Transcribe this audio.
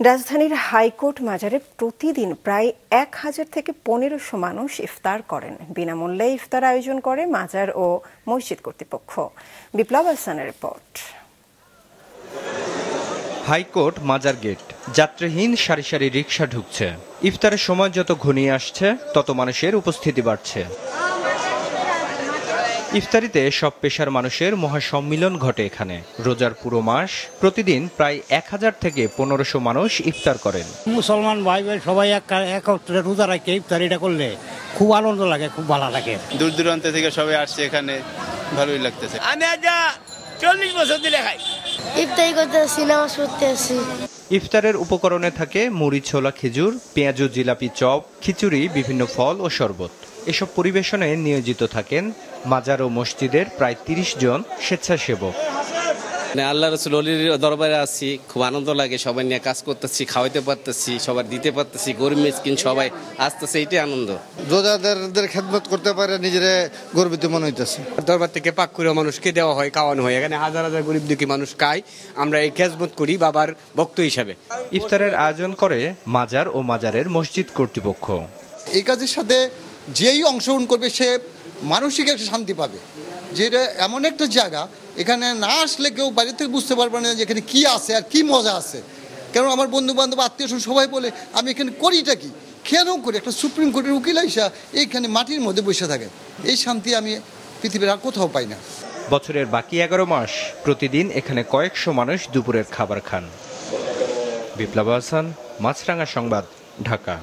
রাজধানীর হাইকোর্ট মাজারে প্রতিদিন প্রায় 1000 থেকে 1500 মানুষ ইফতার করেন। বিনামূল্যে ইফতার আয়োজন করে মাজার ও মসজিদ কর্তৃপক্ষ। বিপ্লব হাসানের রিপোর্ট। হাইকোর্ট মাজার গেট, যাত্রীহীন সারি সারি রিকশা ঢুকছে। ইফতারের সময় যত ঘনিয়ে আসছে তত মানুষের উপস্থিতি বাড়ছে। ইফতারিতে সব পেশার মানুষের মহাসম্মিলন ঘটে এখানে। রোজার পুরো মাস প্রতিদিন প্রায় 1000 থেকে 1500 মানুষ ইফতার করেন। মুসলমান ভাই ভাই সবাই একত্রে রোজা রাখে ইফতারিটা করলে খুব আনন্দ লাগে, খুব ভালো লাগে। দূর দূরান্ত থেকে সবাই আসছে এখানে, ভালোই লাগতেছে। আমি আজ 40 বছর ধরে খাই, ইফতারি করতে আসছি, নামাজ পড়তে আসছি। ইফতারের উপকরণে থাকে মুড়ি, ছোলা, খেজুর, পেঁয়াজু, জিলাপি, চপ, খিচুড়ি, বিভিন্ন ফল ও শরবত। এসব পরিবেশনে নিয়োজিত থাকেন মাজার ও মসজিদের প্রায় 30 জন স্বেচ্ছাসেবক। আল্লাহ রাসূল ওলির দরবারে আছি, খুব আনন্দ লাগে। সবাই নিয়ে কাজ করতেছি, খাওয়াইতে পারতেছি, সবার দিতে পারতেছি, গরিব মিসকিন সবাই আসতেছে, এইটাই আনন্দ। রোজাদারদের খেদমত করতে পারে নিজেরা গর্বিত মনে হইতেছে। দরবার থেকে পাক করে মানুষকে দেওয়া হয়, খাওয়ানো হয়। এখানে হাজার হাজার গরিব দুঃখী মানুষ খায়, আমরা এই খেদমত করি বাবার ভক্ত হিসাবে। ইফতারের আয়োজন করে মাজার ও মাজারের মসজিদ কর্তৃপক্ষ। এই কাজের সাথে যেই অংশগ্রহণ করবে সে মানসিক একটা শান্তি পাবে, যেটা এমন একটা জায়গা এখানে না আসলে কেউ বাইরে থেকে বুঝতে পারবে না যে এখানে কী আছে আর কি মজা আছে। কারণ আমার বন্ধু বান্ধব আত্মীয় স্বজন সবাই বলে আমি এখানে করিটা কি, কেন করি? একটা সুপ্রিম কোর্টের উকিল আইসা এইখানে মাটির মধ্যে বসে থাকে, এই শান্তি আমি পৃথিবীর আর কোথাও পাই না। বছরের বাকি 11 মাস প্রতিদিন এখানে কয়েকশো মানুষ দুপুরের খাবার খান। বিপ্লব হাসান, মাছরাঙা সংবাদ, ঢাকা।